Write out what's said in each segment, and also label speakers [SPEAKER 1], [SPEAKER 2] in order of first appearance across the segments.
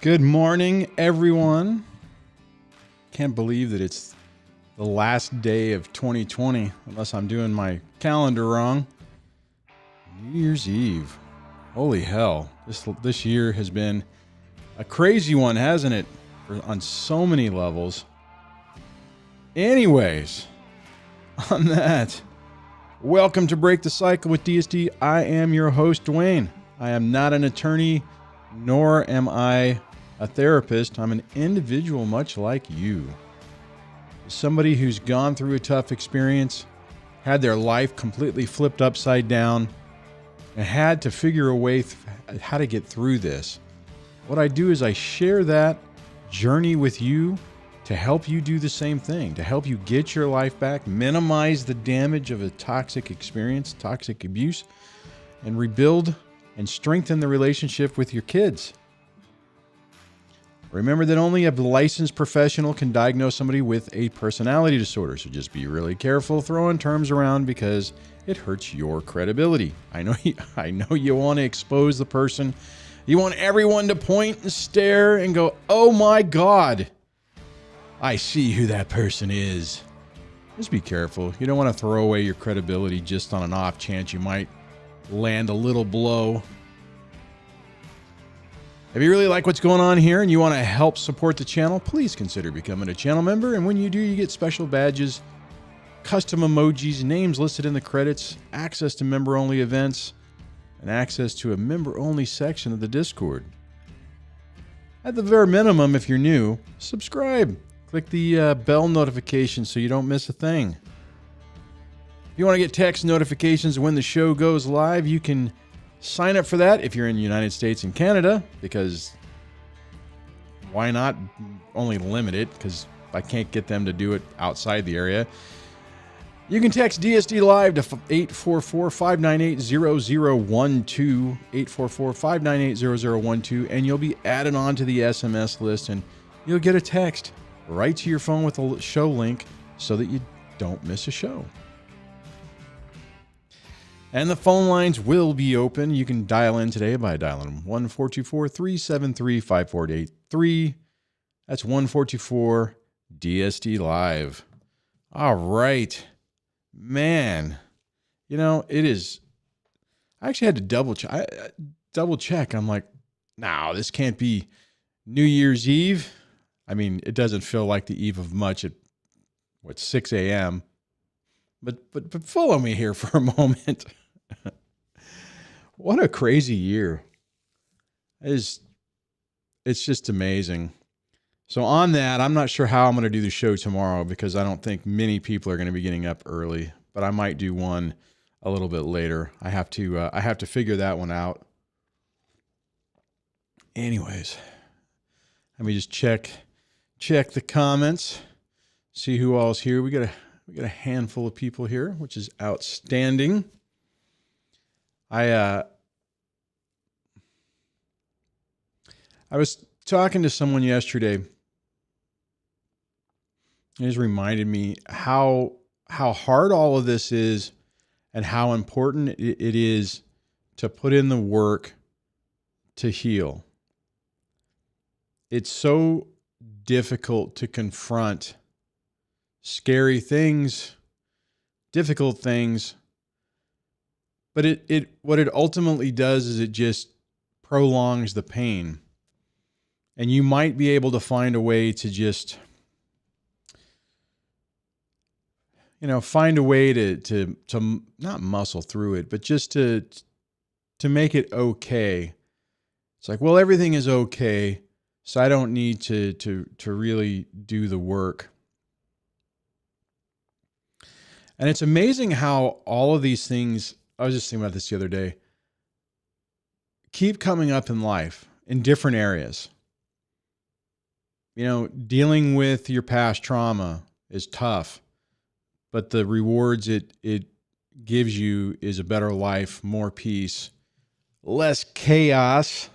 [SPEAKER 1] Good morning, everyone. Can't believe that it's the last day of 2020, unless I'm doing my calendar wrong. New Year's Eve. Holy hell. This year has been a crazy one, hasn't it? On so many levels. Anyways, on that, welcome to Break the Cycle with DSD. I am your host, Duane. I am not an attorney, nor am I a therapist. I'm an individual much like you. Somebody who's gone through a tough experience, had their life completely flipped upside down, and had to figure a way how to get through this. What I do is I share that journey with you to help you do the same thing, to help you get your life back, minimize the damage of a toxic experience, toxic abuse, and rebuild and strengthen the relationship with your kids. Remember that only a licensed professional can diagnose somebody with a personality disorder, so just be really careful throwing terms around because it hurts your credibility. I know you want to expose the person. You want everyone to point and stare and go, "Oh my God, I see who that person is." Just be careful. You don't want to throw away your credibility just on an off chance you might land a little blow. If you really like what's going on here and you want to help support the channel, please consider becoming a channel member. And when you do, you get special badges, custom emojis, names listed in the credits, access to member-only events, and access to a member-only section of the Discord. At the very minimum, if you're new, subscribe. Click the bell notification so you don't miss a thing. If you want to get text notifications when the show goes live, you can sign up for that if you're in the United States and Canada, because why not only limit it, because I can't get them to do it outside the area. You can text DSDLIVE to 844-598-0012, 844-598-0012, and you'll be added on to the SMS list, and you'll get a text right to your phone with a show link so that you don't miss a show. And the phone lines will be open. You can dial in today by dialing 1-424-373-5483. That's 1-424-DSD-LIVE. All right. Man, it is. I actually had to double check. I'm like, no, this can't be New Year's Eve. I mean, it doesn't feel like the eve of much at 6 a.m. But follow me here for a moment. What a crazy year. It's just amazing. So on that, I'm not sure how I'm going to do the show tomorrow because I don't think many people are going to be getting up early, but I might do one a little bit later. I have to figure that one out. Anyways, let me just check the comments, see who all's here. We got a handful of people here, which is outstanding. I was talking to someone yesterday. It just reminded me how hard all of this is and how important it is to put in the work to heal. It's so difficult to confront scary things, difficult things, but what it ultimately does is it just prolongs the pain. And you might be able to find a way to just, find a way to not muscle through it, but just to make it okay. It's like, well, everything is okay, so I don't need to really do the work. And it's amazing how all of these things, I was just thinking about this the other day, keep coming up in life in different areas. Dealing with your past trauma is tough, but the rewards it gives you is a better life, more peace, less chaos.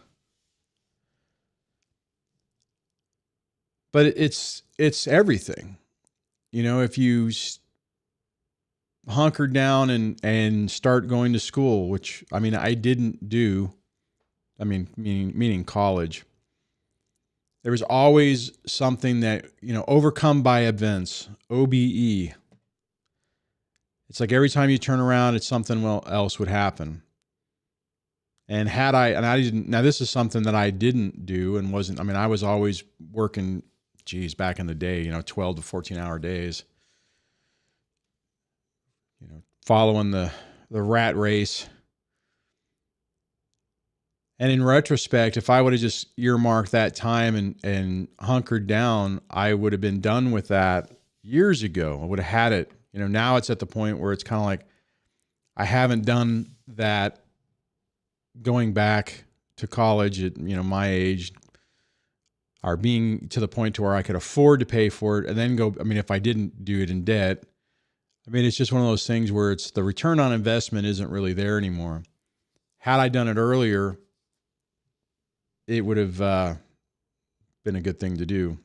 [SPEAKER 1] But it's everything. If you hunker down and start going to school, which I didn't do. Meaning college. There was always something that, overcome by events, OBE. It's like every time you turn around, it's something else would happen. And now this is something that I didn't do and wasn't, I was always working, back in the day, 12 to 14 hour days, following the rat race. And in retrospect, if I would have just earmarked that time and hunkered down, I would have been done with that years ago. I would have had it. Now it's at the point where it's kind of like I haven't done that going back to college at, my age, or being to the point to where I could afford to pay for it and then go, if I didn't do it in debt, it's just one of those things where it's the return on investment isn't really there anymore. Had I done it earlier, it would have been a good thing to do.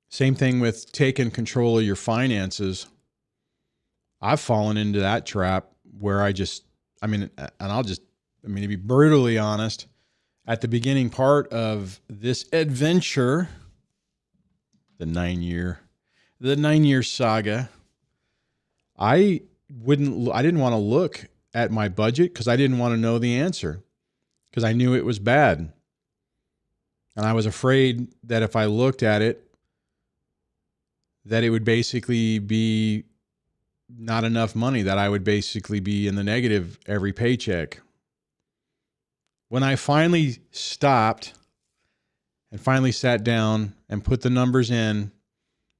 [SPEAKER 1] Same thing with taking control of your finances. I've fallen into that trap where to be brutally honest, at the beginning part of this adventure, the 9-year saga, I didn't want to look at my budget because I didn't want to know the answer, because I knew it was bad. And I was afraid that if I looked at it, that it would basically be not enough money, that I would basically be in the negative every paycheck. When I finally stopped and finally sat down and put the numbers in,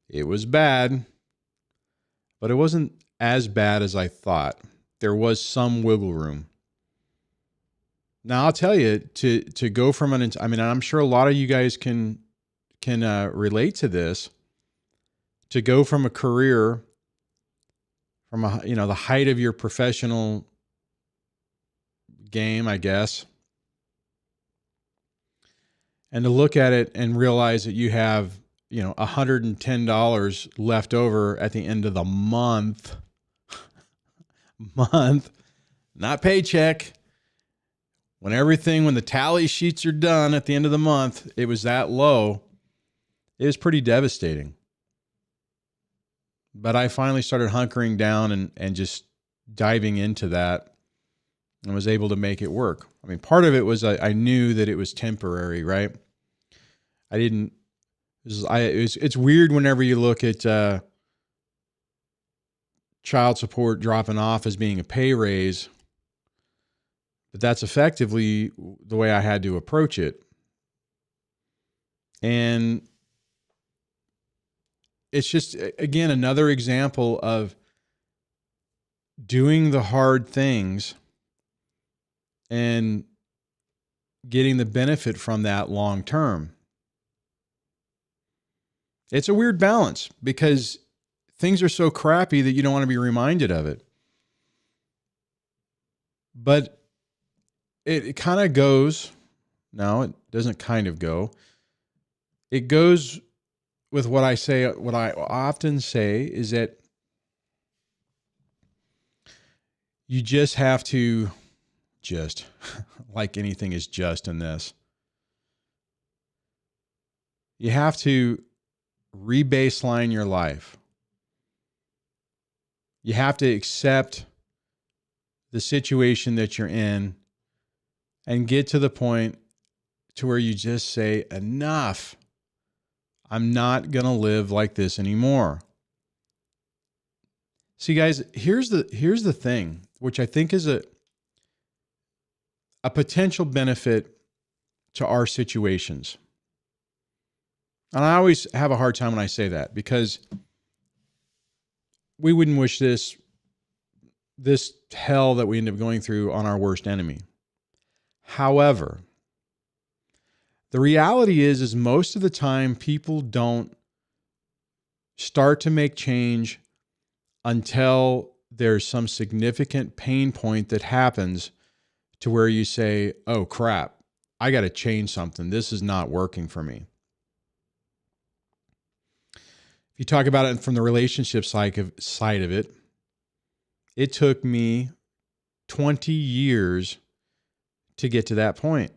[SPEAKER 1] it was bad, but it wasn't as bad as I thought. There was some wiggle room. Now, I'll tell you, to go from I'm sure a lot of you guys can relate to this, to go from a career, from the height of your professional game, I guess, and to look at it and realize that you have, $110 left over at the end of the month, not paycheck. When the tally sheets are done at the end of the month, it was that low. It was pretty devastating. But I finally started hunkering down and just diving into that and was able to make it work. Part of it was I knew that it was temporary, right? It's weird whenever you look at child support dropping off as being a pay raise, but that's effectively the way I had to approach it. And it's just, again, another example of doing the hard things and getting the benefit from that long term. It's a weird balance because things are so crappy that you don't want to be reminded of it. But it kind of goes, no, it doesn't kind of go. It goes with what I often say is that you just have to, like anything is just in this, you have to re-baseline your life. You have to accept the situation that you're in and get to the point to where you just say, enough. I'm not going to live like this anymore. See, guys, here's the thing, which I think is a potential benefit to our situations. And I always have a hard time when I say that, because we wouldn't wish this hell that we end up going through on our worst enemy. However, the reality is most of the time people don't start to make change until there's some significant pain point that happens to where you say, oh crap, I got to change something. This is not working for me. If you talk about it from the relationship side of it, it took me 20 years to get to that point.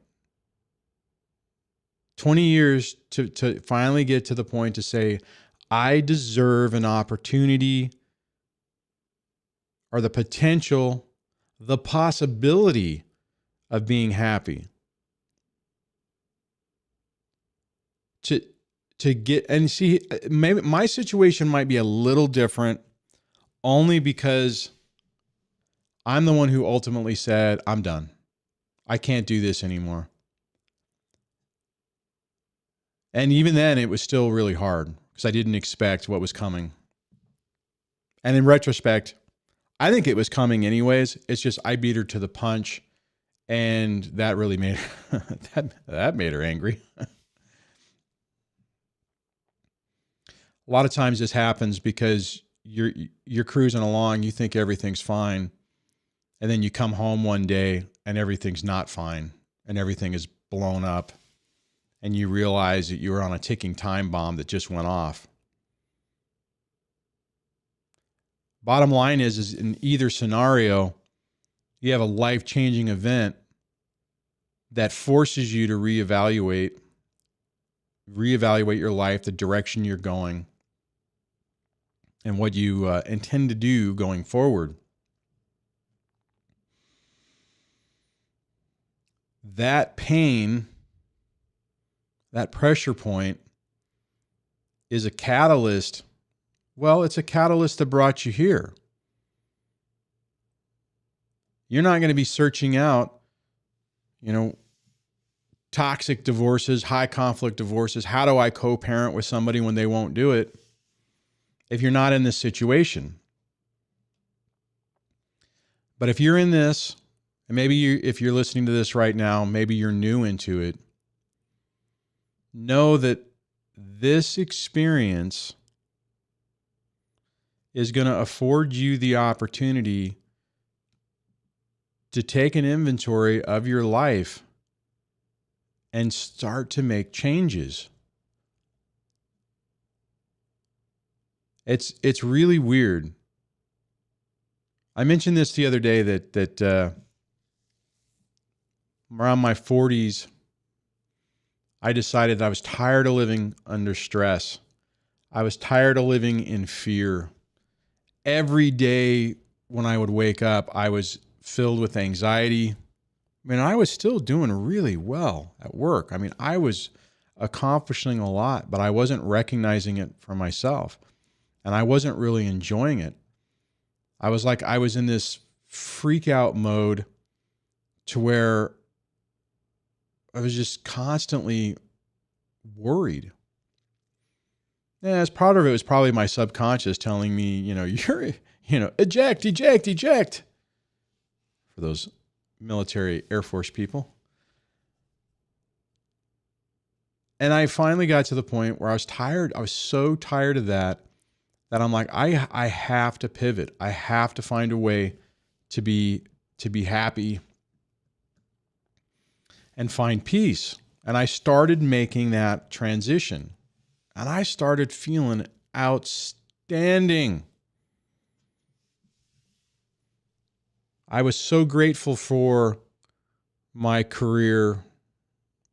[SPEAKER 1] 20 years to finally get to the point to say, I deserve an opportunity or the potential, the possibility of being happy. To get, and see, maybe my situation might be a little different only because I'm the one who ultimately said, I'm done. I can't do this anymore. And even then, it was still really hard because I didn't expect what was coming. And in retrospect, I think it was coming anyways. It's just I beat her to the punch, and that really made her, that made her angry. A lot of times this happens because you're cruising along, you think everything's fine, and then you come home one day and everything's not fine, and everything is blown up, and you realize that you were on a ticking time bomb that just went off. Bottom line is in either scenario, you have a life-changing event that forces you to reevaluate your life, the direction you're going, and what you intend to do going forward. That pain, that pressure point is a catalyst. Well, it's a catalyst that brought you here. You're not going to be searching out, toxic divorces, high conflict divorces. How do I co-parent with somebody when they won't do it? If you're not in this situation. But if you're in this, and maybe if you're listening to this right now, maybe you're new into it, know that this experience is going to afford you the opportunity to take an inventory of your life and start to make changes. It's really weird. I mentioned this the other day that around my 40s, I decided I was tired of living under stress. I was tired of living in fear. Every day when I would wake up, I was filled with anxiety. I was still doing really well at work. I was accomplishing a lot, but I wasn't recognizing it for myself. And I wasn't really enjoying it. I was in this freak out mode to where I was just constantly worried. Yeah, as part of it was probably my subconscious telling me, you're, eject. For those military Air Force people. And I finally got to the point where I was tired. I was so tired of that I'm like, I have to pivot. I have to find a way to be happy and find peace. And I started making that transition. And I started feeling outstanding. I was so grateful for my career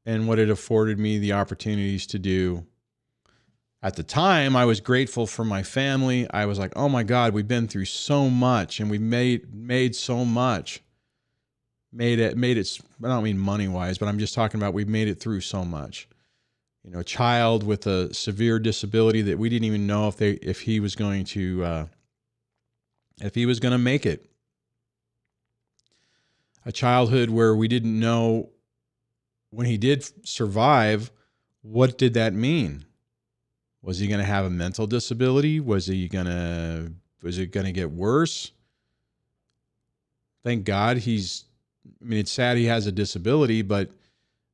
[SPEAKER 1] and what it afforded me the opportunities to do. At the time, I was grateful for my family. I was like, oh my God, we've been through so much and we made so much. Made it, I don't mean money-wise, but I'm just talking about we've made it through so much. A child with a severe disability that we didn't even know if he was going to make it. A childhood where we didn't know when he did survive, what did that mean? Was he going to have a mental disability? Was it going to get worse? Thank God it's sad he has a disability, but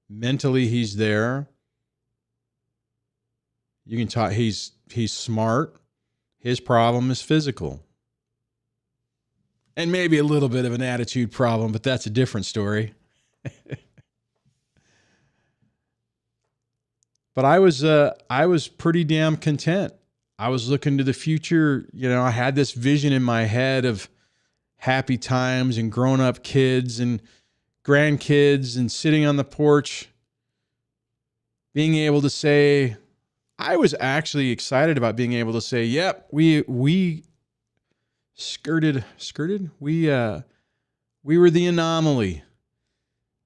[SPEAKER 1] mentally he's there. You can talk, he's smart. His problem is physical. And maybe a little bit of an attitude problem, but that's a different story. But I was pretty damn content. I was looking to the future. I had this vision in my head of happy times and grown-up kids and grandkids and sitting on the porch being able to say, I was actually excited about being able to say, yep, we skirted. We were the anomaly.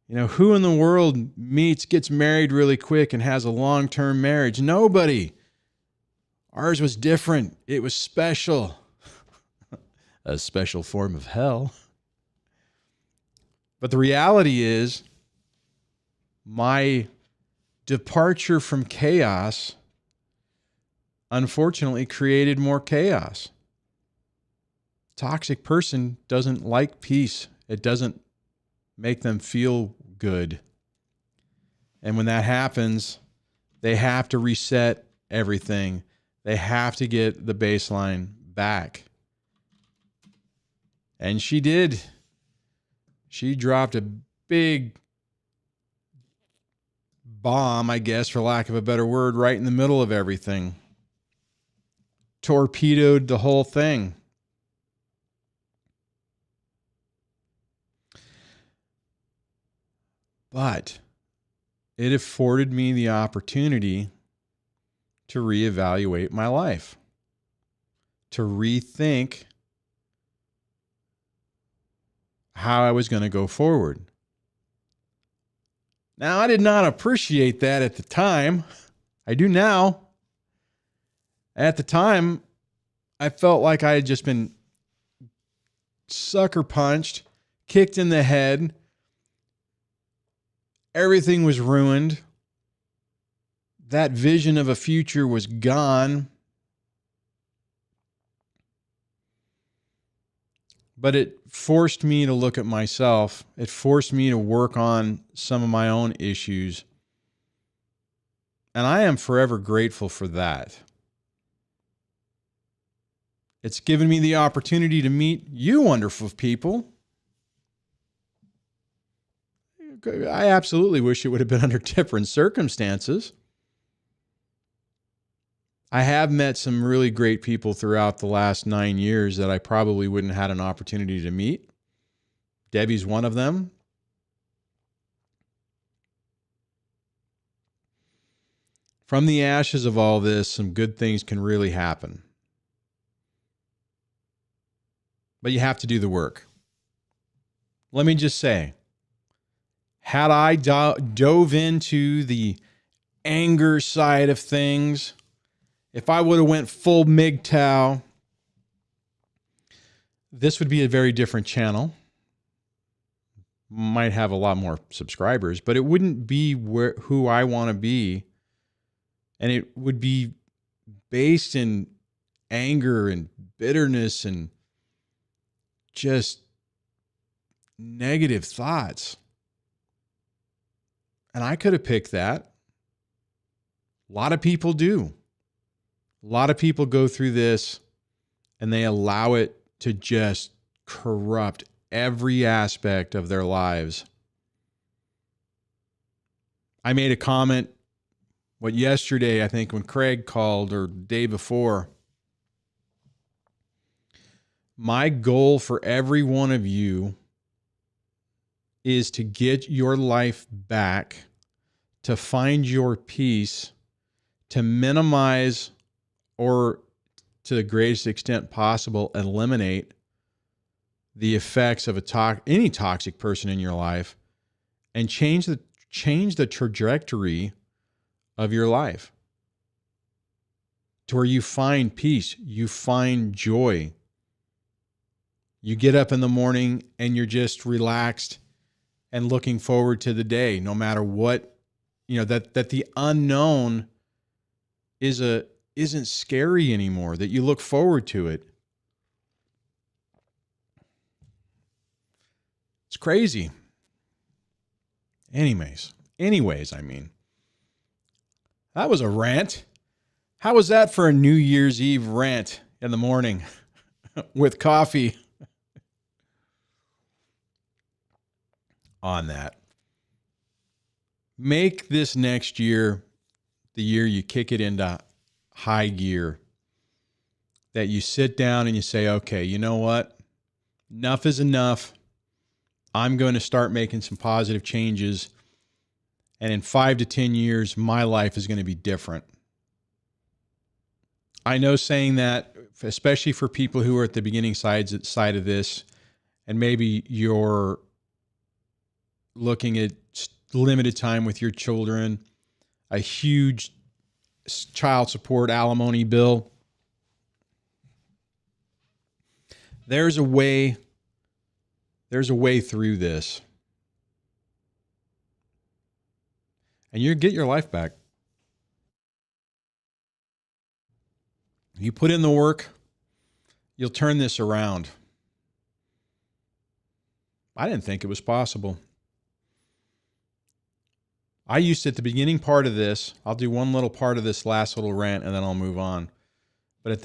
[SPEAKER 1] You know, who in the world gets married really quick and has a long-term marriage? Nobody. Ours was different. It was special. A special form of hell. But the reality is, my departure from chaos unfortunately created more chaos. Toxic person doesn't like peace. It doesn't make them feel good. And when that happens, they have to reset everything. They have to get the baseline back. And she did. She dropped a big bomb, I guess, for lack of a better word, right in the middle of everything. Torpedoed the whole thing. But it afforded me the opportunity to reevaluate my life, to rethink how I was going to go forward. Now, I did not appreciate that at the time. I do now. At the time, I felt like I had just been sucker punched, kicked in the head. Everything was ruined. That vision of a future was gone. But it forced me to look at myself. It forced me to work on some of my own issues. And I am forever grateful for that. It's given me the opportunity to meet you wonderful people. I absolutely wish it would have been under different circumstances. I have met some really great people throughout the last 9 years that I probably wouldn't have had an opportunity to meet. Debbie's one of them. From the ashes of all this, some good things can really happen. But you have to do the work. Let me just say, had I dove into the anger side of things, if I would have went full MGTOW, this would be a very different channel. Might have a lot more subscribers, but it wouldn't be who I want to be. And it would be based in anger and bitterness and just negative thoughts. And I could have picked that. A lot of people do. A lot of people go through this and they allow it to just corrupt every aspect of their lives. I made a comment, yesterday, I think, when Craig called, or the day before. My goal for every one of you is to get your life back, to find your peace, to minimize, or to the greatest extent possible, eliminate the effects of any toxic person in your life, and change the trajectory of your life to where you find peace, you find joy. You get up in the morning and you're just relaxed and looking forward to the day, no matter what, that the unknown isn't scary anymore, that you look forward to it. It's crazy. Anyways, I mean, that was a rant. How was that for a New Year's Eve rant in the morning with coffee? On that. Make this next year the year you kick it into high gear. That you sit down and you say, okay, you know what? Enough is enough. I'm going to start making some positive changes. And in 5 to 10 years, my life is going to be different. I know saying that, especially for people who are at the beginning side of this, and maybe you're looking at limited time with your children, a huge child support alimony bill. There's a way through this. And you get your life back. You put in the work, you'll turn this around. I didn't think it was possible. I used to, at the beginning part of this, I'll do one little part of this last little rant and then I'll move on. But at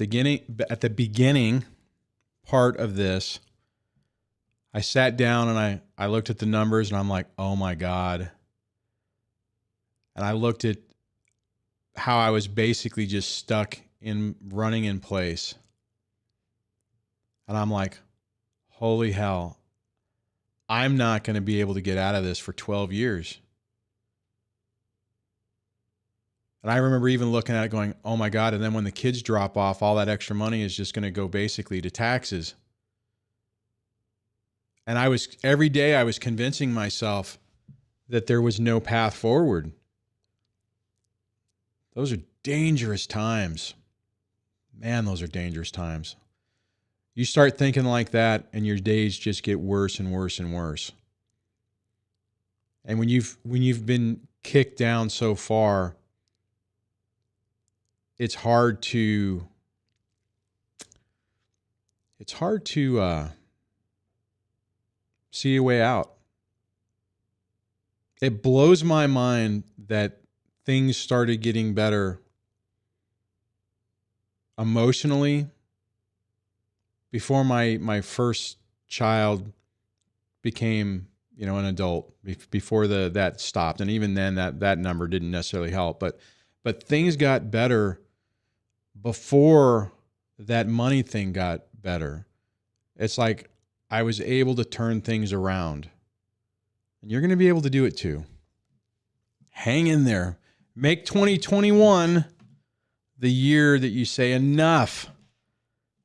[SPEAKER 1] the beginning part of this, I sat down and I looked at the numbers and I'm like, oh my God. And I looked at how I was basically just stuck in running in place. And I'm like, holy hell, I'm not going to be able to get out of this for 12 years. And I remember even looking at it going, oh my God. And then when the kids drop off, all that extra money is just going to go basically to taxes. And every day I was convincing myself that there was no path forward. Those are dangerous times. Man, those are dangerous times. You start thinking like that and your days just get worse and worse and worse. And when you've been kicked down so far, it's hard to see a way out. It blows my mind that things started getting better emotionally before my first child became, an adult, before that stopped. And even then that number didn't necessarily help, but things got better before that money thing got better. It's like I was able to turn things around. And you're going to be able to do it too. Hang in there. Make 2021 the year that you say enough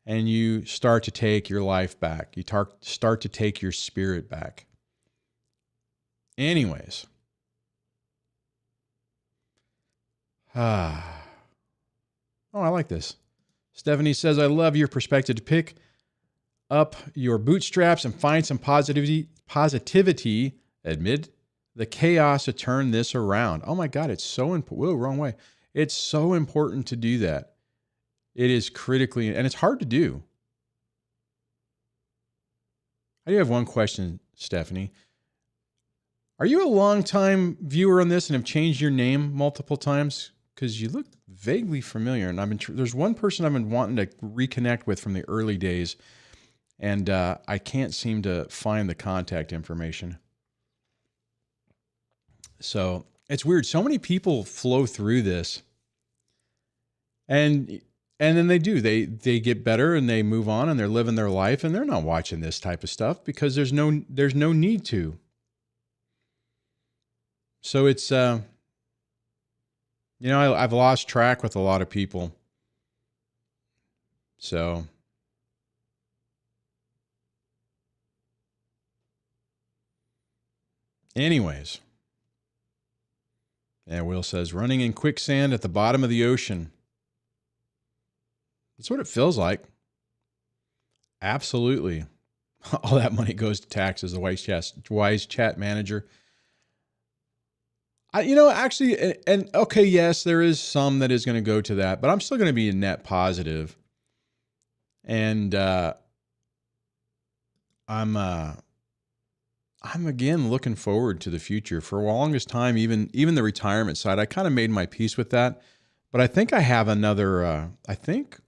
[SPEAKER 1] and you start to take your life back. You start to take your spirit back. Anyways. Oh, I like this. Stephanie says, I love your perspective to pick up your bootstraps and find some positivity, amid the chaos to turn this around. Oh my God, it's so important. Whoa, wrong way. It's so important to do that. It is critically, and it's hard to do. I do have one question, Stephanie. Are you a long-time viewer on this and have changed your name multiple times? Because you look vaguely familiar, and there's one person I've been wanting to reconnect with from the early days, and I can't seem to find the contact information. So it's weird. So many people flow through this, and then they do. They get better and they move on and they're living their life, and they're not watching this type of stuff because there's no need to. So it's I've lost track with a lot of people. So anyways. And Will says, running in quicksand at the bottom of the ocean. That's what it feels like. Absolutely. All that money goes to taxes, the wise chat manager. Actually, and okay, yes, there is some that is going to go to that, but I'm still going to be a net positive. And I'm again looking forward to the future. For the longest time, even the retirement side, I kind of made my peace with that. But I think I have another. I think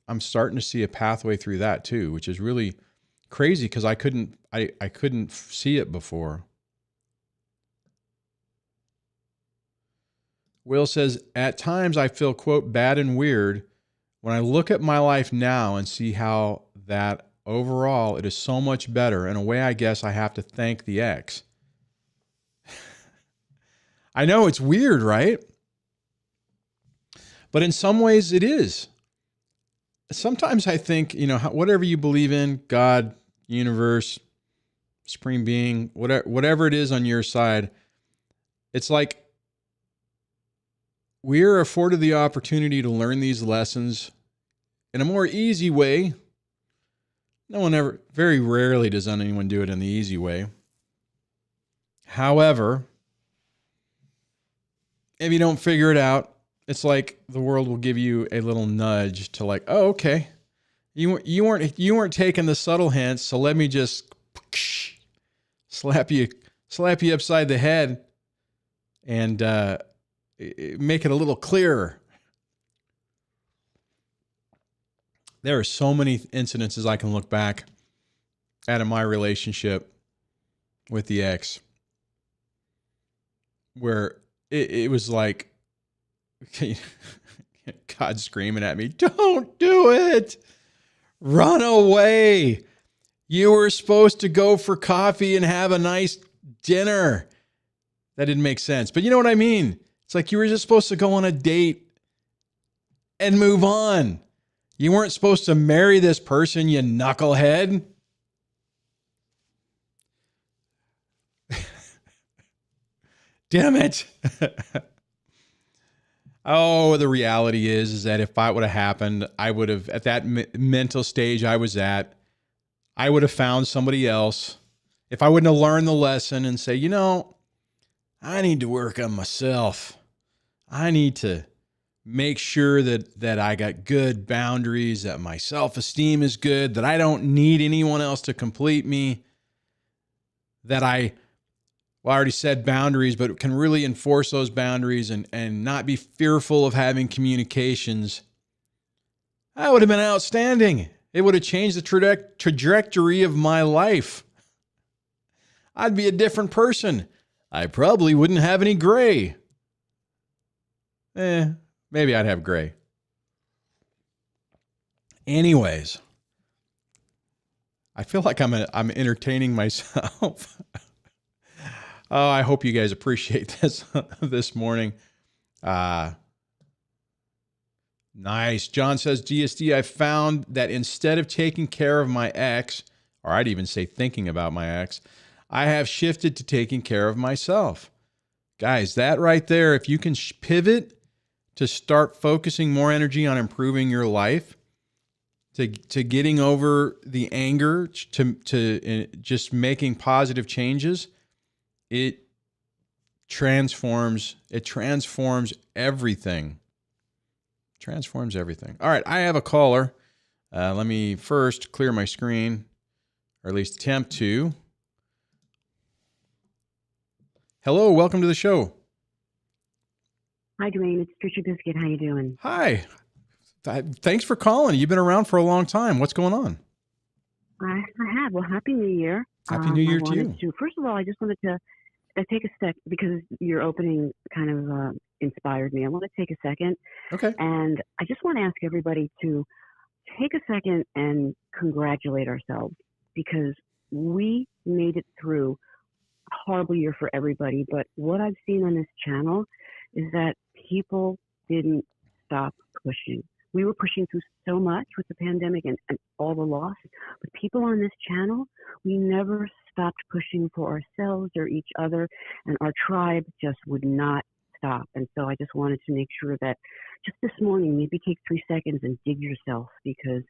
[SPEAKER 1] I'm starting to see a pathway through that too, which is really crazy because I couldn't see it before. Will says, at times I feel, quote, bad and weird when I look at my life now and see how that overall it is so much better. In a way, I guess I have to thank the ex. I know it's weird, right? But in some ways it is. Sometimes I think, whatever you believe in, God, universe, supreme being, whatever it is on your side, it's like we're afforded the opportunity to learn these lessons in a more easy way. Very rarely does anyone do it in the easy way. However, if you don't figure it out, it's like the world will give you a little nudge to like, oh, okay, you weren't taking the subtle hints, so let me just slap you upside the head and make it a little clearer. There are so many incidences I can look back at in my relationship with the ex where it was like God screaming at me, don't do it. Run away. You were supposed to go for coffee and have a nice dinner. That didn't make sense. But you know what I mean? It's like you were just supposed to go on a date and move on. You weren't supposed to marry this person, you knucklehead. Damn it. Oh, the reality is that if that would have happened, I would have, at that mental stage I was at, I would have found somebody else. If I wouldn't have learned the lesson and say, I need to work on myself. I need to make sure that I got good boundaries, that my self-esteem is good, that I don't need anyone else to complete me, that I already said boundaries, but can really enforce those boundaries and not be fearful of having communications. That would have been outstanding. It would have changed the trajectory of my life. I'd be a different person. I probably wouldn't have any gray. Maybe I'd have gray. Anyways, I feel like I'm entertaining myself. Oh, I hope you guys appreciate this morning. Nice. John says, DSD, I found that instead of taking care of my ex, or I'd even say thinking about my ex, I have shifted to taking care of myself. Guys, that right there, if you can pivot to start focusing more energy on improving your life, to getting over the anger, to just making positive changes, it transforms everything. Transforms everything. All right, I have a caller. Let me first clear my screen, or at least attempt to. Hello, welcome to the show.
[SPEAKER 2] Hi, Duane. It's Trisha Biscuit. How you doing?
[SPEAKER 1] Hi. Thanks for calling. You've been around for a long time. What's going on?
[SPEAKER 2] I have. Well, Happy New Year.
[SPEAKER 1] Happy New Year to you.
[SPEAKER 2] First of all, I just wanted to take a sec because your opening kind of inspired me. I want to take a second.
[SPEAKER 1] Okay.
[SPEAKER 2] And I just want to ask everybody to take a second and congratulate ourselves because we made it through a horrible year for everybody. But what I've seen on this channel is that people didn't stop pushing. We were pushing through so much with the pandemic and all the loss, but people on this channel, we never stopped pushing for ourselves or each other, and our tribe just would not stop. And so I just wanted to make sure that just this morning, maybe take 3 seconds and dig yourself, because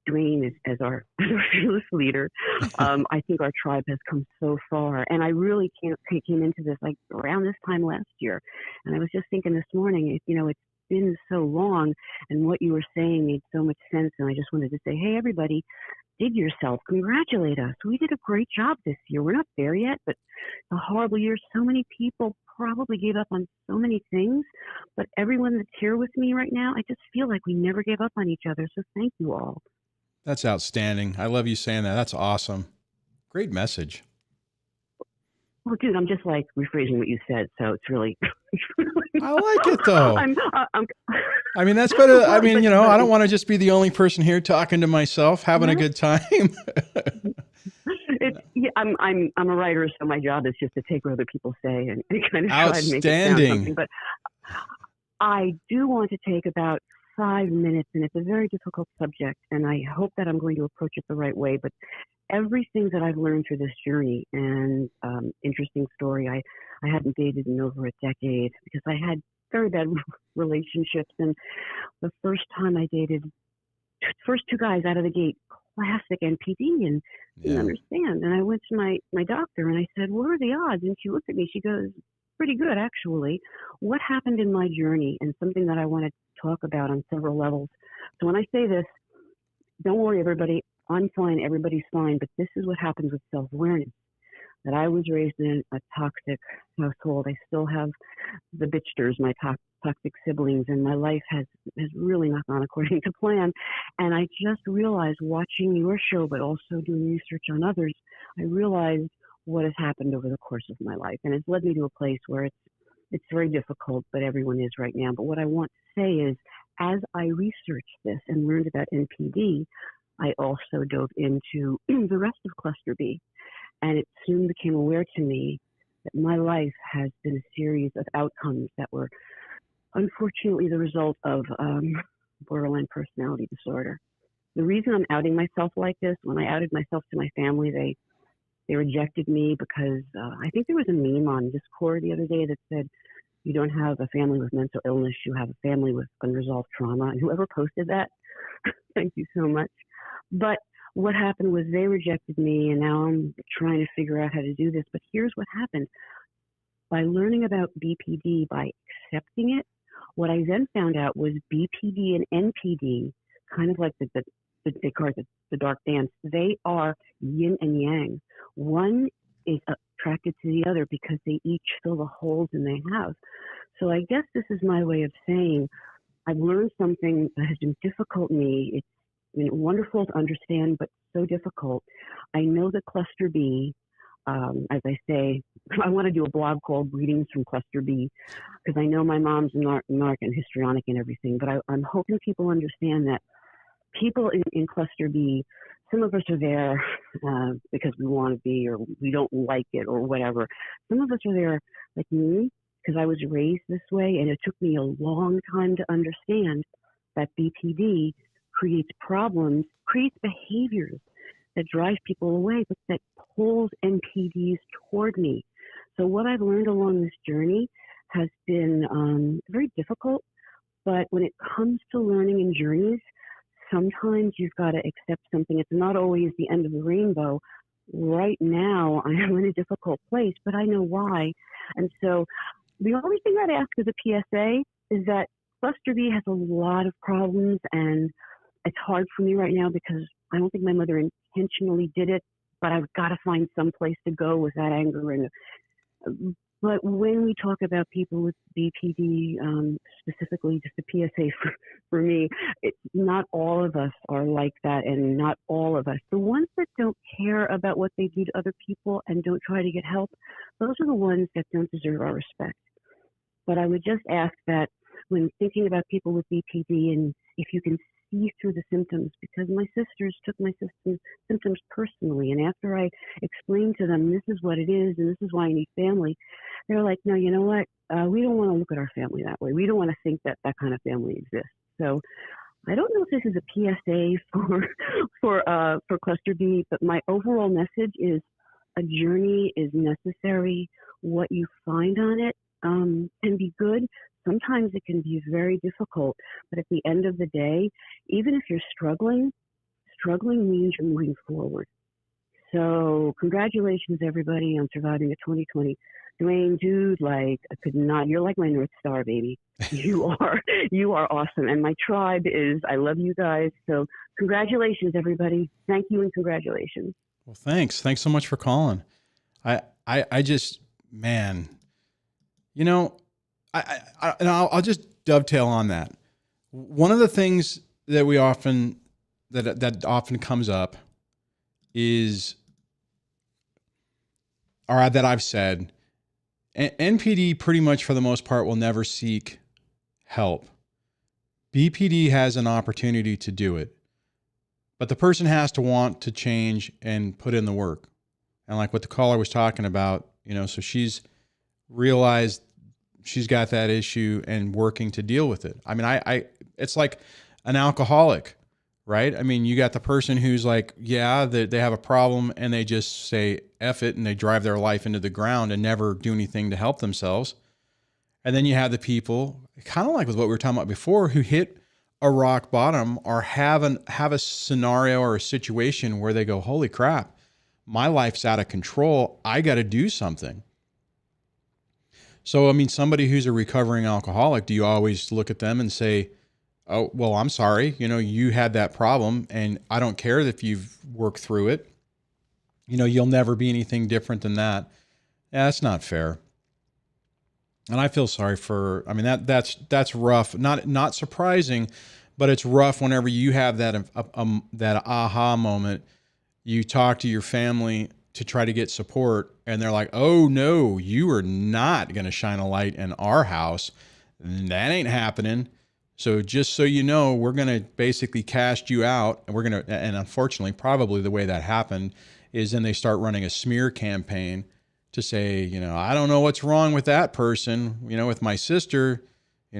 [SPEAKER 2] Duane is as our fearless leader. I think our tribe has come so far, and I really came into this like around this time last year, and I was just thinking this morning, it's been so long, and what you were saying made so much sense, and I just wanted to say, hey, everybody, dig yourself, congratulate us. We did a great job this year. We're not there yet, but a horrible year. So many people probably gave up on so many things, but everyone that's here with me right now, I just feel like we never gave up on each other, so thank you all.
[SPEAKER 1] That's outstanding. I love you saying that. That's awesome. Great message.
[SPEAKER 2] Well, dude, I'm just like rephrasing what you said, so it's really.
[SPEAKER 1] I like it though. I mean, that's better. I mean, I don't want to just be the only person here talking to myself, having a good time.
[SPEAKER 2] I'm a writer, so my job is just to take what other people say and kind of try to make it sound something. But I do want to take about 5 minutes, and it's a very difficult subject, and I hope that I'm going to approach it the right way. But everything that I've learned through this journey, and interesting story, I hadn't dated in over a decade because I had very bad relationships, and the first time I dated, first 2 guys out of the gate, classic NPD, and didn't understand. And I went to my doctor and I said, "What are the odds?" And she looked at me. She goes, "Pretty good, actually." What happened in my journey, and something that I want to talk about on several levels. So when I say this, don't worry, everybody. I'm fine. Everybody's fine. But this is what happens with self-awareness. That I was raised in a toxic household. I still have the bitchters, my toxic siblings, and my life has really not gone according to plan. And I just realized, watching your show, but also doing research on others, I realized what has happened over the course of my life. And it's led me to a place where it's very difficult, but everyone is right now. But what I want to say is, as I researched this and learned about NPD, I also dove into the rest of Cluster B. And it soon became aware to me that my life has been a series of outcomes that were unfortunately the result of borderline personality disorder. The reason I'm outing myself like this, when I outed myself to my family, they rejected me because I think there was a meme on Discord the other day that said, "You don't have a family with mental illness, you have a family with unresolved trauma." And whoever posted that, thank you so much. But what happened was they rejected me, and now I'm trying to figure out how to do this. But here's what happened. By learning about BPD, by accepting it, what I then found out was BPD and NPD, kind of like they call it the dark dance, they are yin and yang. One is attracted to the other because they each fill the holes and they have. So I guess this is my way of saying I've learned something that has been difficult in me. It's wonderful to understand, but so difficult. I know that Cluster B, as I say, I want to do a blog called Greetings from Cluster B, because I know my mom's narc and histrionic and everything, but I'm hoping people understand that people in Cluster B, some of us are there because we want to be, or we don't like it, or whatever. Some of us are there, like me, because I was raised this way, and it took me a long time to understand that BPD creates problems, creates behaviors that drive people away, but that pulls NPDs toward me. So what I've learned along this journey has been very difficult, but when it comes to learning in journeys, sometimes you've got to accept something. It's not always the end of the rainbow. Right now, I am in a difficult place, but I know why. And so the only thing I'd ask as a PSA is that Cluster B has a lot of problems, and it's hard for me right now because I don't think my mother intentionally did it, but I've got to find some place to go with that anger. But when we talk about people with BPD, specifically just a PSA for me, it's not all of us are like that, and not all of us. The ones that don't care about what they do to other people and don't try to get help, those are the ones that don't deserve our respect. But I would just ask that when thinking about people with BPD, and if you can see through the symptoms, because my sisters took my symptoms personally, and after I explained to them this is what it is and this is why I need family, they're like, "No, you know what? We don't want to look at our family that way. We don't want to think that that kind of family exists." So I don't know if this is a PSA for Cluster B, but my overall message is a journey is necessary. What you find on it can be good. Sometimes it can be very difficult, but at the end of the day, even if you're struggling means you're moving forward. So congratulations, everybody, on surviving a 2020. Duane, dude, like, I could not, you're like my North Star, baby. You are awesome. And my tribe is, I love you guys. So congratulations, everybody. Thank you and congratulations.
[SPEAKER 1] Well, thanks. Thanks so much for calling. I just, man, you know, I'll just dovetail on that. One of the things that we often, that often comes up is, or that I've said, NPD pretty much for the most part will never seek help. BPD has an opportunity to do it, but the person has to want to change and put in the work. And like what the caller was talking about, so she's realized she's got that issue and working to deal with it. I mean, it's like an alcoholic, right? I mean, you got the person who's like, yeah, they have a problem and they just say F it and they drive their life into the ground and never do anything to help themselves. And then you have the people, kind of like with what we were talking about before, who hit a rock bottom or have a scenario or a situation where they go, holy crap, my life's out of control. I got to do something. So, I mean, somebody who's a recovering alcoholic, do you always look at them and say, oh, well, I'm sorry, you had that problem and I don't care if you've worked through it. You'll never be anything different than that. Yeah, that's not fair. And I feel sorry for, I mean, that's rough. Not surprising, but it's rough whenever you have that aha moment. You talk to your family to try to get support and they're like, oh no, you are not going to shine a light in our house. That ain't happening. So just so you know, we're going to basically cast you out and unfortunately, probably the way that happened is then they start running a smear campaign to say, I don't know what's wrong with that person, with my sister,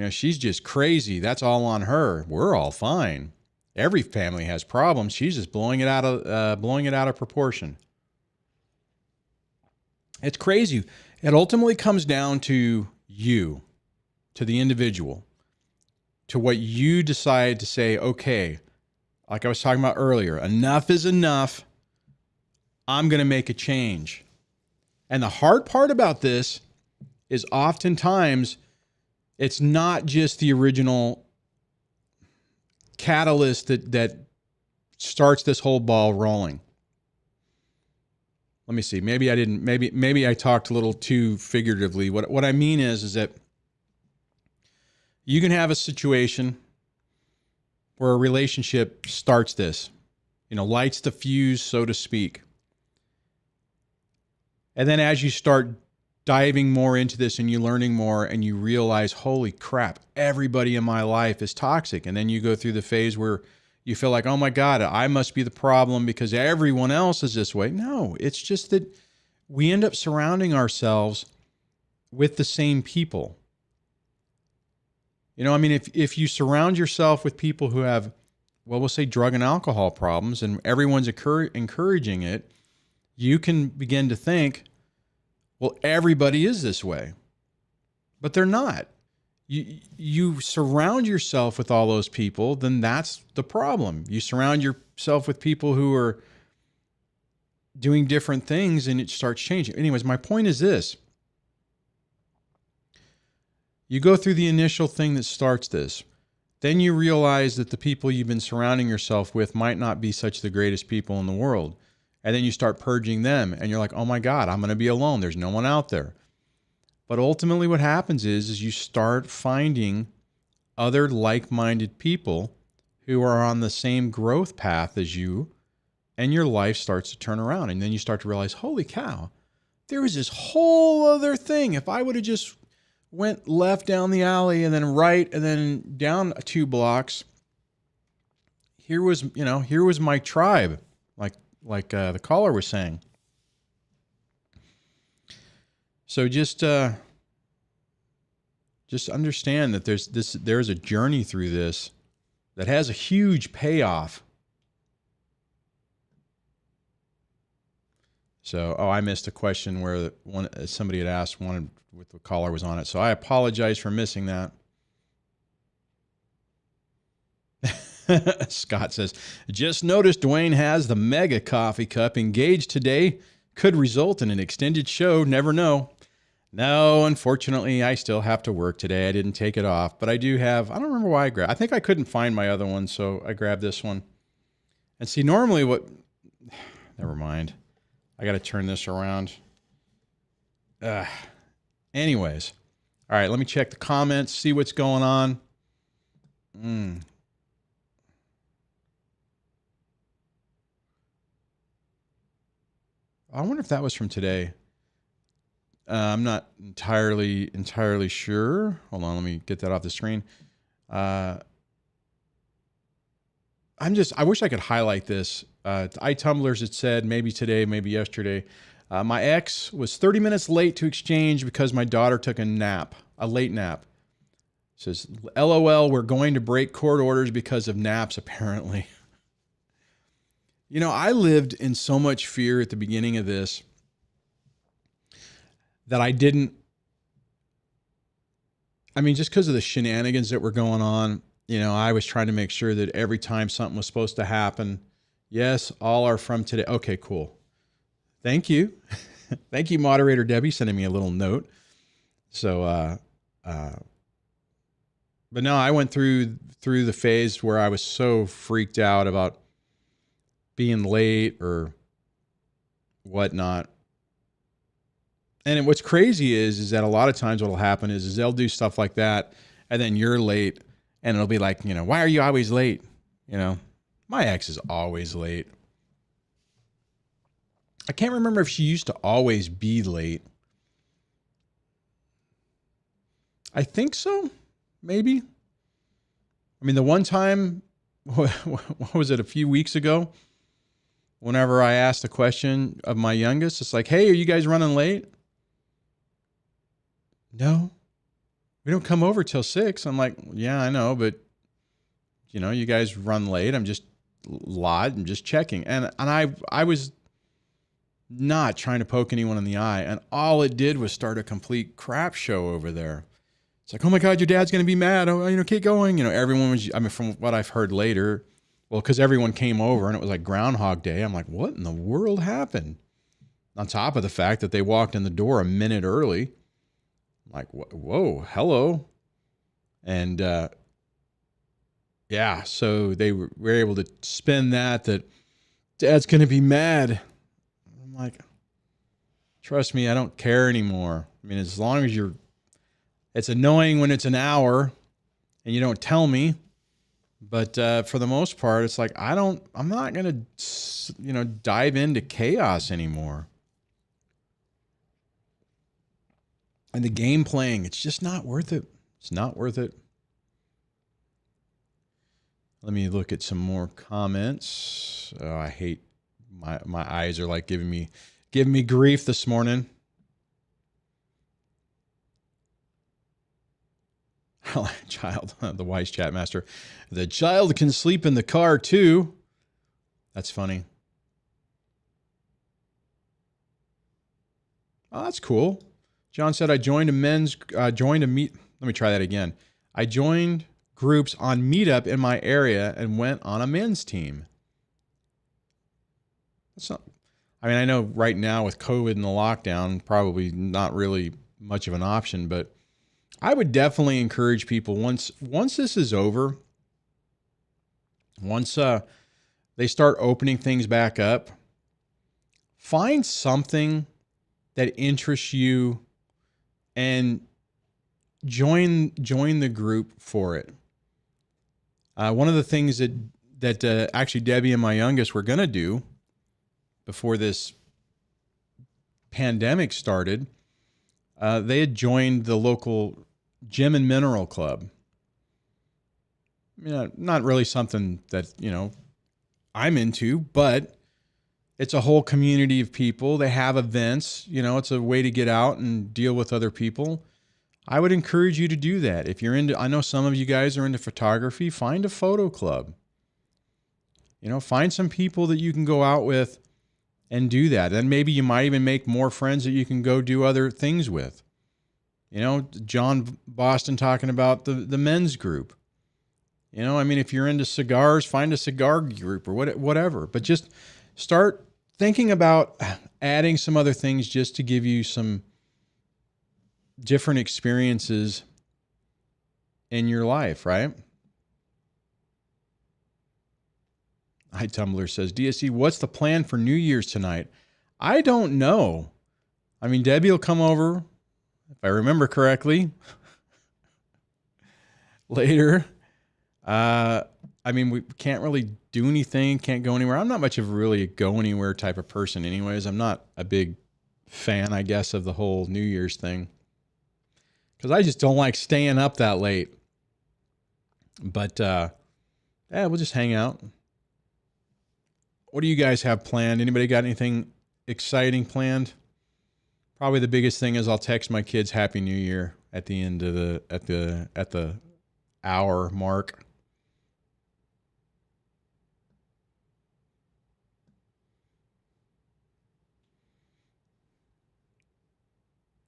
[SPEAKER 1] she's just crazy. That's all on her. We're all fine. Every family has problems. She's just blowing it out of proportion. It's crazy. It ultimately comes down to you, to the individual, to what you decide to say, okay, like I was talking about earlier, enough is enough. I'm going to make a change. And the hard part about this is oftentimes it's not just the original catalyst that starts this whole ball rolling. Let me see. Maybe I talked a little too figuratively. What I mean is that you can have a situation where a relationship starts this, lights the fuse, so to speak. And then as you start diving more into this and you're learning more and you realize, holy crap, everybody in my life is toxic. And then you go through the phase where you feel like, oh my God, I must be the problem because everyone else is this way. No, it's just that we end up surrounding ourselves with the same people. I mean, if you surround yourself with people who have, well, we'll say drug and alcohol problems and everyone's encouraging it, you can begin to think, well, everybody is this way, but they're not. You surround yourself with all those people, then that's the problem. You surround yourself with people who are doing different things and it starts changing. Anyways, my point is this. You go through the initial thing that starts this. Then you realize that the people you've been surrounding yourself with might not be such the greatest people in the world. And then you start purging them and you're like, oh my God, I'm going to be alone. There's no one out there. But ultimately what happens is you start finding other like-minded people who are on the same growth path as you, and your life starts to turn around. And then you start to realize, holy cow, there was this whole other thing. If I would have just went left down the alley and then right and then down 2 blocks, here was my tribe, like the caller was saying. So just understand that there's a journey through this that has a huge payoff. So, I missed a question where somebody had asked one with the caller was on it. So I apologize for missing that. Scott says, just noticed Duane has the mega coffee cup engaged today. Could result in an extended show. Never know. No, unfortunately, I still have to work today. I didn't take it off, but I do have, I don't remember why I grabbed. I think I couldn't find my other one, so I grabbed this one. And see, normally never mind. I got to turn this around. Anyways. All right, let me check the comments, see what's going on. I wonder if that was from today. I'm not entirely sure. Hold on, let me get that off the screen. I wish I could highlight this. iTumblers, it said maybe today, maybe yesterday. My ex was 30 minutes late to exchange because my daughter took a late nap. Says, LOL, we're going to break court orders because of naps, apparently. You know, I lived in so much fear at the beginning of this that just because of the shenanigans that were going on, you know, I was trying to make sure that every time something was supposed to happen, yes, all are from today. Okay, cool. Thank you. Thank you, moderator Debbie, sending me a little note. So, but no, I went through the phase where I was so freaked out about being late or whatnot. And what's crazy is that a lot of times what'll happen is they'll do stuff like that, and then you're late, and it'll be like, you know, why are you always late? You know, my ex is always late. I can't remember if she used to always be late. I think so, maybe. I mean, the one time, what was it, a few weeks ago, whenever I asked the question of my youngest, it's like, hey, are you guys running late? No, we don't come over till 6. I'm like, yeah, I know, but you know, you guys run late. I'm just checking. And I was not trying to poke anyone in the eye. And all it did was start a complete crap show over there. It's like, oh my God, your dad's going to be mad. Oh, you know, keep going. You know, everyone was, I mean, from what I've heard later, well, because everyone came over and it was like Groundhog Day. I'm like, what in the world happened? On top of the fact that they walked in the door a minute early. Like, whoa, hello. And yeah, so they were able to spin that Dad's going to be mad. I'm like, trust me, I don't care anymore. I mean, as long as it's annoying when it's an hour and you don't tell me. But for the most part, it's like, I'm not going to, you know, dive into chaos anymore. And the game playing, it's just not worth it. It's not worth it. Let me look at some more comments. Oh, I hate my eyes are like giving me grief this morning. Child, the wise chat master. The child can sleep in the car too. That's funny. Oh, that's cool. John said, I joined let me try that again. I joined groups on Meetup in my area and went on a men's team. That's not, I mean, I know right now with COVID and the lockdown, probably not really much of an option, but I would definitely encourage people once this is over, once they start opening things back up, find something that interests you and join the group for it. One of the things that actually Debbie and my youngest were going to do before this pandemic started, they had joined the local gym and mineral club. You know, not really something that, you know, I'm into, but it's a whole community of people. They have events, you know, it's a way to get out and deal with other people. I would encourage you to do that. If you're into, I know some of you guys are into photography, find a photo club. You know, find some people that you can go out with and do that. And maybe you might even make more friends that you can go do other things with. You know, John Boston talking about the men's group. You know, I mean, if you're into cigars, find a cigar group or whatever. But just start thinking about adding some other things just to give you some different experiences in your life, right? Hi, Tumblr says, DSD, what's the plan for New Year's tonight? I don't know. I mean, Debbie will come over, if I remember correctly, later. I mean, we can't really do anything, can't go anywhere. I'm not much of really a go anywhere type of person anyways. I'm not a big fan, I guess, of the whole New Year's thing, because I just don't like staying up that late. But yeah, we'll just hang out. What do you guys have planned? Anybody got anything exciting planned. Probably the biggest thing is I'll text my kids Happy New Year at the end of the hour mark.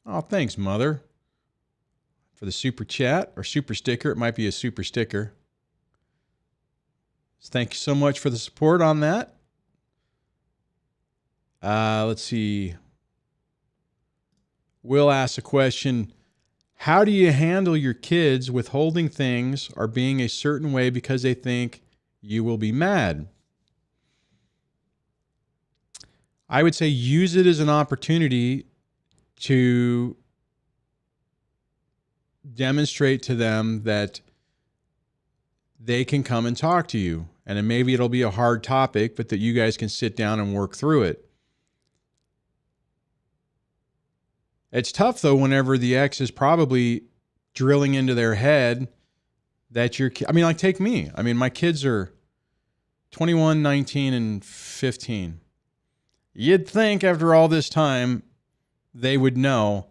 [SPEAKER 1] Oh, thanks, Mother, for the super chat or super sticker. It might be a super sticker. Thank you so much for the support on that. Let's see. Will asks a question. How do you handle your kids withholding things or being a certain way because they think you will be mad? I would say use it as an opportunity to demonstrate to them that they can come and talk to you. And then maybe it'll be a hard topic, but that you guys can sit down and work through it. It's tough, though, whenever the ex is probably drilling into their head that you're, I mean, like take me. I mean, my kids are 21, 19, and 15. You'd think after all this time they would know,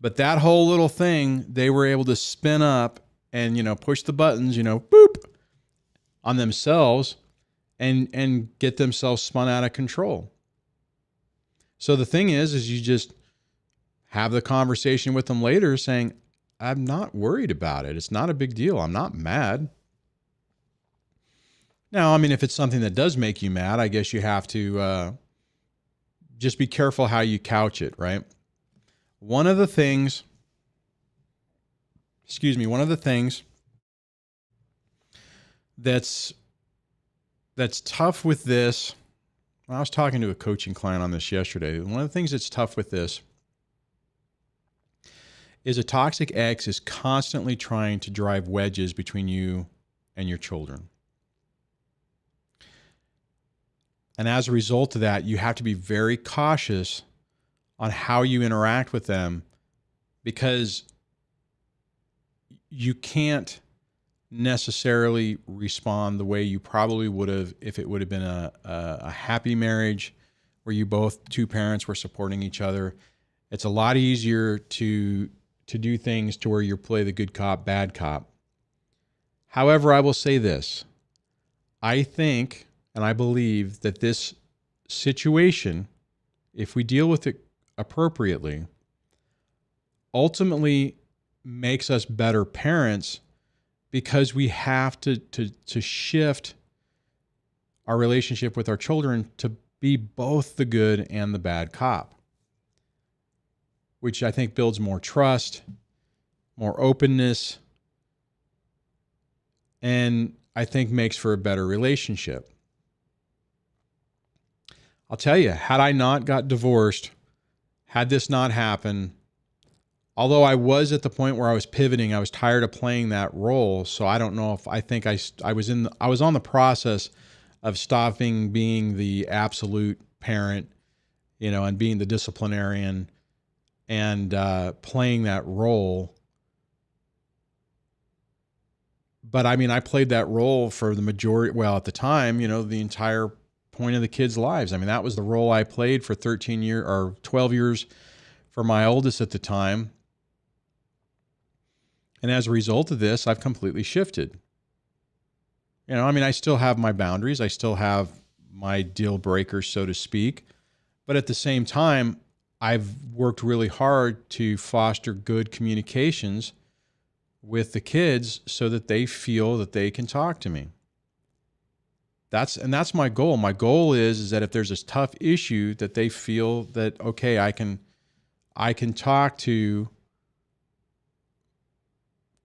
[SPEAKER 1] but that whole little thing they were able to spin up and, push the buttons, boop, on themselves and get themselves spun out of control. So the thing is you just have the conversation with them later saying, I'm not worried about it. It's not a big deal. I'm not mad. Now, I mean, if it's something that does make you mad, I guess you have to just be careful how you couch it, right? One of the things that's tough with this, I was talking to a coaching client on this yesterday. One of the things that's tough with this is a toxic ex is constantly trying to drive wedges between you and your children. And as a result of that, you have to be very cautious on how you interact with them, because you can't necessarily respond the way you probably would have if it would have been a happy marriage where two parents were supporting each other. It's a lot easier to do things to where you play the good cop, bad cop. However, I will say this. I think and I believe that this situation, if we deal with it appropriately, ultimately makes us better parents, because we have to shift our relationship with our children to be both the good and the bad cop, which I think builds more trust, more openness, and I think makes for a better relationship. I'll tell you, had I not got divorced, had this not happened, although I was at the point where I was pivoting, I was tired of playing that role. So I don't know if I think I was on the process of stopping being the absolute parent, and being the disciplinarian and playing that role. But I mean, I played that role for the majority, well, at the time, the entire point of the kids' lives. I mean, that was the role I played for 13 years or 12 years for my oldest at the time. And as a result of this, I've completely shifted. I still have my boundaries. I still have my deal breakers, so to speak. But at the same time, I've worked really hard to foster good communications with the kids so that they feel that they can talk to me. That's my goal. My goal is that if there's a tough issue, that they feel that, okay, I can talk to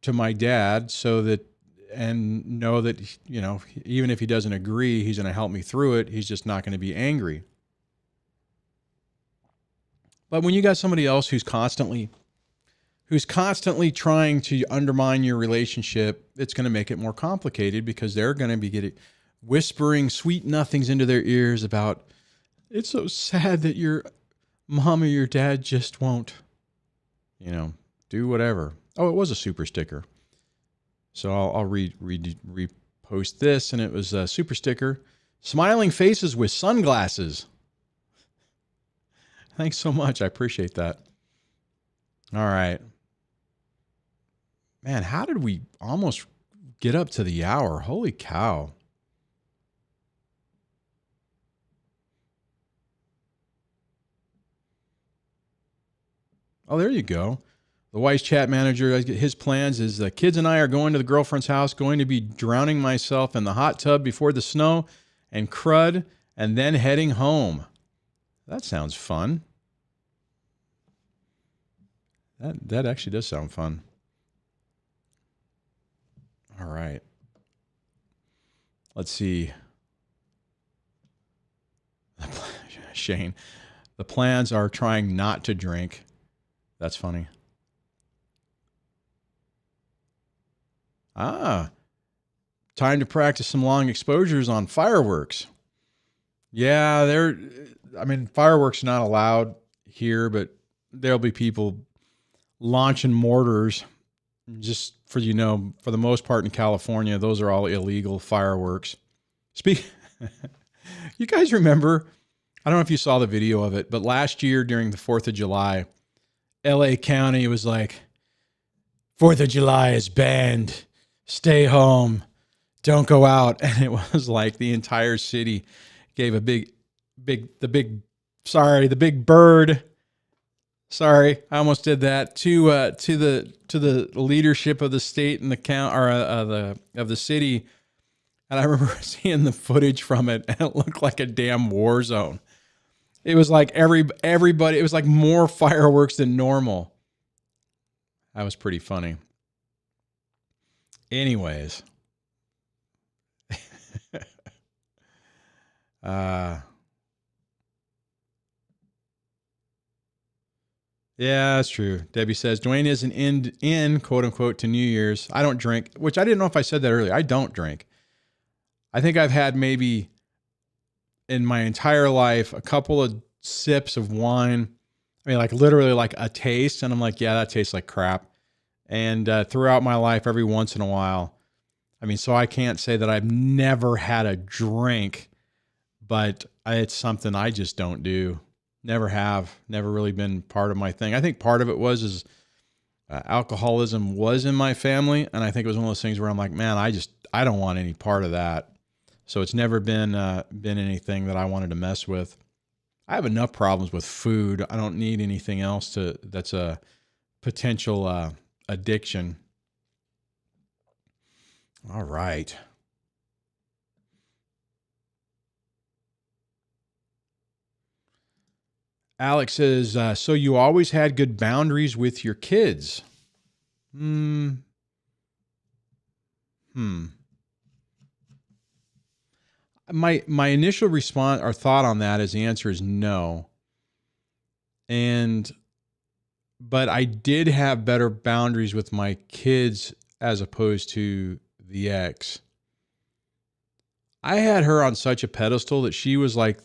[SPEAKER 1] my dad, so that, and know that, even if he doesn't agree, he's going to help me through it. He's just not going to be angry. But when you got somebody else who's constantly trying to undermine your relationship, it's going to make it more complicated, because they're going to be whispering sweet nothings into their ears about, it's so sad that your mom or your dad just won't, do whatever. Oh, it was a super sticker. So I'll repost this, and it was a super sticker. Smiling faces with sunglasses. Thanks so much. I appreciate that. All right. Man, how did we almost get up to the hour? Holy cow. Oh, there you go. The wise chat manager, his plans is the kids and I are going to the girlfriend's house, going to be drowning myself in the hot tub before the snow and crud, and then heading home. That sounds fun. That actually does sound fun. All right. Let's see. Shane, the plans are trying not to drink. That's funny. Time to practice some long exposures on fireworks. Yeah, fireworks not allowed here, but there'll be people launching mortars. Just for for the most part in California, those are all illegal fireworks. You guys remember, I don't know if you saw the video of it, but last year during the 4th of July, LA County was like, 4th of July is banned. Stay home. Don't go out. And it was like the entire city gave a the big bird. Sorry, I almost did that to the leadership of the state and the count or of the city. And I remember seeing the footage from it, and it looked like a damn war zone. It was like everybody. It was like more fireworks than normal. That was pretty funny. Anyways, yeah, that's true. Debbie says, Duane isn't in quote unquote to New Year's. I don't drink, which I didn't know if I said that earlier. I don't drink. I think I've had maybe in my entire life a couple of sips of wine. I mean, like literally like a taste. And I'm like, yeah, that tastes like crap. And throughout my life, every once in a while, I mean, so I can't say that I've never had a drink, but it's something I just don't do. Never have. Never really been part of my thing. I think part of it was alcoholism was in my family, and I think it was one of those things where I'm like, man, I don't want any part of that. So it's never been anything that I wanted to mess with. I have enough problems with food. I don't need anything else that's a potential addiction. All right. Alex says, so you always had good boundaries with your kids? My initial response or thought on that is the answer is no. But I did have better boundaries with my kids as opposed to the ex. I had her on such a pedestal that she was like,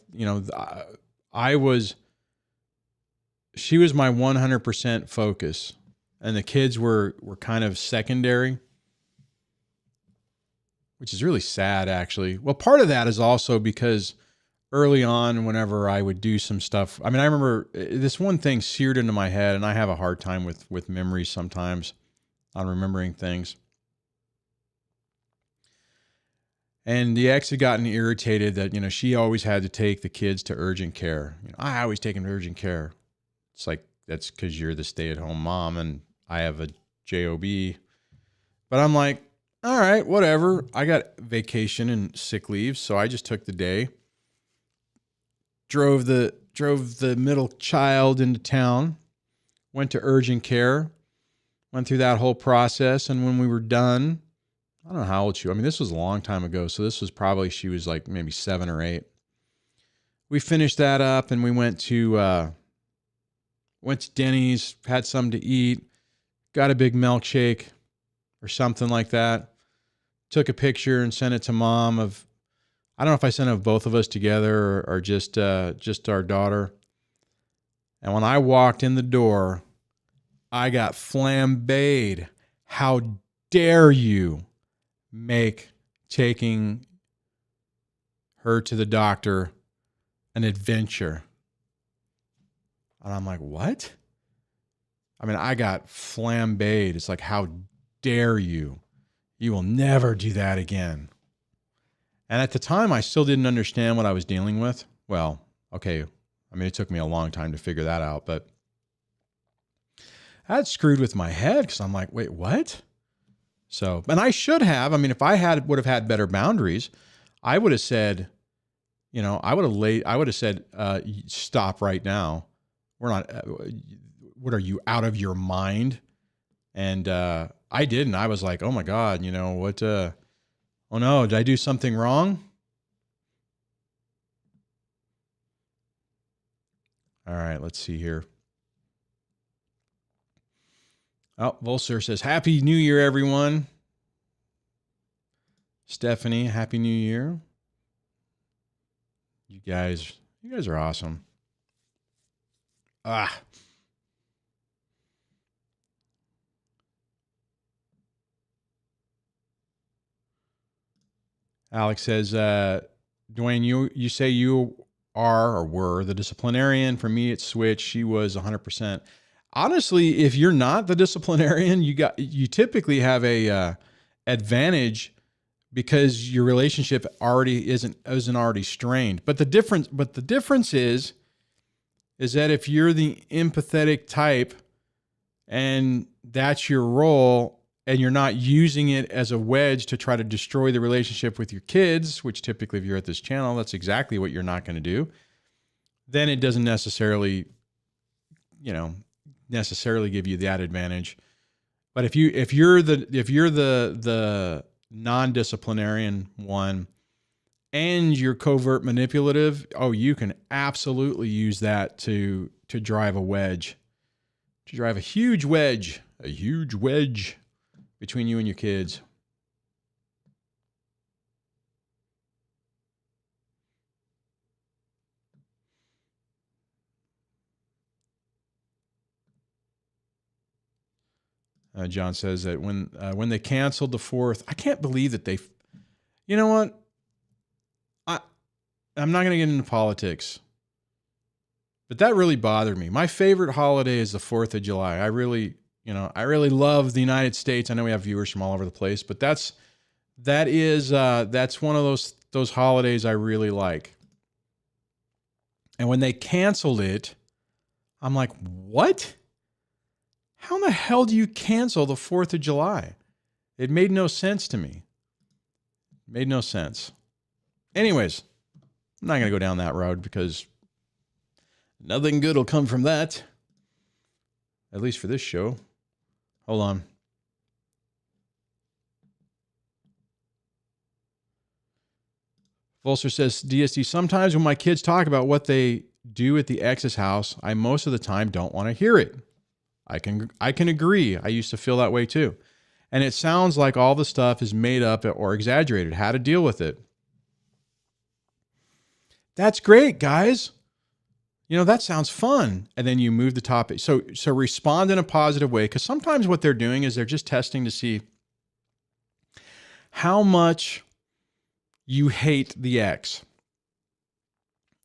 [SPEAKER 1] she was my 100% focus, and the kids were kind of secondary, which is really sad, actually. Well, part of that is also because early on, whenever I would do some stuff, I mean, I remember this one thing seared into my head, and I have a hard time with memories sometimes on remembering things. And the ex had gotten irritated that, she always had to take the kids to urgent care. I always take them to urgent care. It's like, that's because you're the stay-at-home mom and I have a JOB. But I'm like, all right, whatever. I got vacation and sick leave, so I just took the day. Drove the middle child into town, went to urgent care, went through that whole process, and when we were done, I don't know how old she was. I mean, this was a long time ago, so this was probably, she was like maybe 7 or 8. We finished that up, and we went to Denny's, had something to eat, got a big milkshake or something like that. Took a picture and sent it to mom of, I don't know if I sent it of both of us together or just our daughter. And when I walked in the door, I got flambéed. How dare you make taking her to the doctor an adventure? And I'm like, what? I mean, I got flambéed. It's like, how dare you? You will never do that again. And at the time, I still didn't understand what I was dealing with. Well, okay. I mean, it took me a long time to figure that out, but that screwed with my head because I'm like, wait, what? So, and I should have. I mean, if I would have had better boundaries, I would have said, I would have said, stop right now. We're not, what are you, out of your mind? And I didn't. I was like, oh my God, what, oh no, did I do something wrong? All right, let's see here. Oh, Volser says, Happy New Year, everyone. Stephanie, Happy New Year. You guys are awesome. Alex says, Duane, you say you are or were the disciplinarian. For me, it switched. She was 100%. Honestly, if you're not the disciplinarian, you typically have a advantage because your relationship already isn't already strained. But the difference is that if you're the empathetic type and that's your role, and you're not using it as a wedge to try to destroy the relationship with your kids, which typically if you're at this channel, that's exactly what you're not going to do, then it doesn't necessarily give you that advantage. But if you're the non-disciplinarian one and you're covert manipulative, you can absolutely use that to drive a wedge, to drive a huge wedge between you and your kids. John says that when they canceled the 4th, I can't believe that they, you know what? I'm not going to get into politics, but that really bothered me. My favorite holiday is the 4th of July. I really love the United States. I know we have viewers from all over the place, but that's one of those holidays I really like. And when they canceled it, I'm like, what? How in the hell do you cancel the 4th of July? It made no sense to me. It made no sense. Anyways, I'm not going to go down that road because nothing good will come from that. At least for this show. Hold on. Volser says, DSD, sometimes when my kids talk about what they do at the ex's house, I most of the time don't want to hear it. I can agree. I used to feel that way too. And it sounds like all the stuff is made up or exaggerated. How to deal with it. That's great, guys. That sounds fun. And then you move the topic. So respond in a positive way, because sometimes what they're doing is they're just testing to see how much you hate the ex.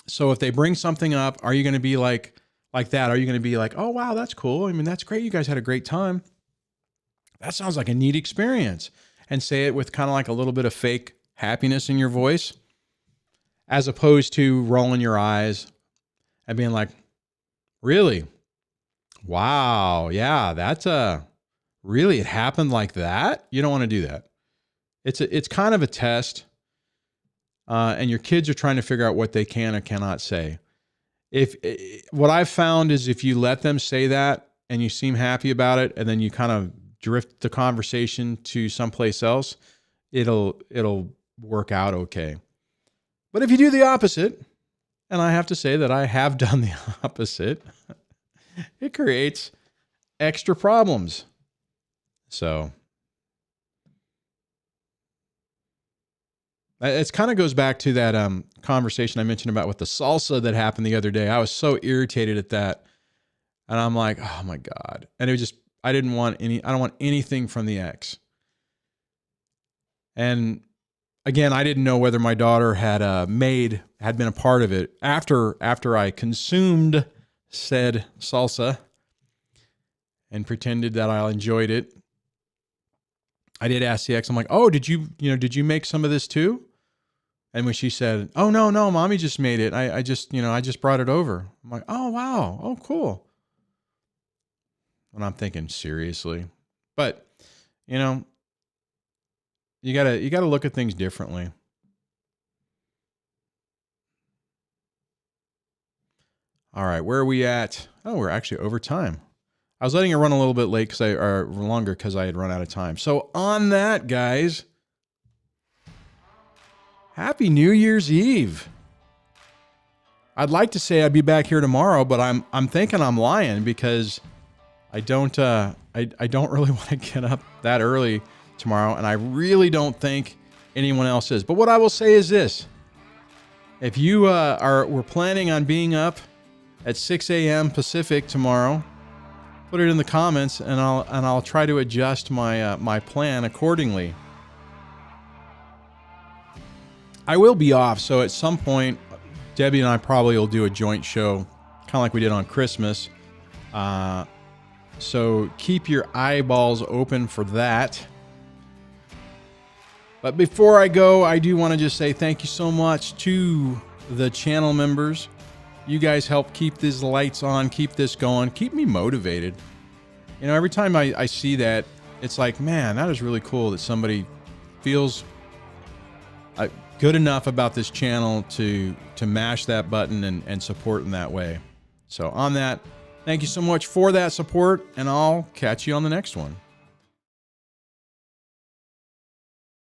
[SPEAKER 1] So if they bring something up, are you going to be like that? Are you going to be like, oh, wow, that's cool. I mean, that's great. You guys had a great time. That sounds like a neat experience. And say it with kind of like a little bit of fake happiness in your voice, as opposed to rolling your eyes and being like, really? Wow. Yeah, that's really, it happened like that? You don't want to do that. It's kind of a test. And your kids are trying to figure out what they can or cannot say. What I've found is if you let them say that and you seem happy about it, and then you kind of drift the conversation to someplace else, it'll work out okay. But if you do the opposite, and I have to say that I have done the opposite, it creates extra problems. So it kind of goes back to that conversation I mentioned about with the salsa that happened the other day. I was so irritated at that. And I'm like, oh my God. And it was just, I don't want anything from the ex. And again, I didn't know whether my daughter had been a part of it after I consumed said salsa and pretended that I enjoyed it. I did ask the ex, I'm like, oh, did you make some of this too? And when she said, oh, no, mommy just made it. I just brought it over. I'm like, oh, wow. Oh, cool. And I'm thinking, seriously? But, you gotta look at things differently. All right, where are we at? Oh, we're actually over time. I was letting it run a little bit late longer because I had run out of time. So on that, guys, happy New Year's Eve. I'd like to say I'd be back here tomorrow, but I'm thinking I'm lying because I don't really want to get up that early tomorrow, and I really don't think anyone else is. But what I will say is this: if you were planning on being up at 6 a.m. Pacific tomorrow, put it in the comments, and I'll try to adjust my plan accordingly. I will be off, so at some point, Debbie and I probably will do a joint show, kind of like we did on Christmas. So keep your eyeballs open for that. But before I go, I do want to just say thank you so much to the channel members. You guys help keep these lights on, keep this going, keep me motivated. Every time I see that, it's like, man, that is really cool that somebody feels good enough about this channel to mash that button and support in that way. So on that, thank you so much for that support, and I'll catch you on the next one.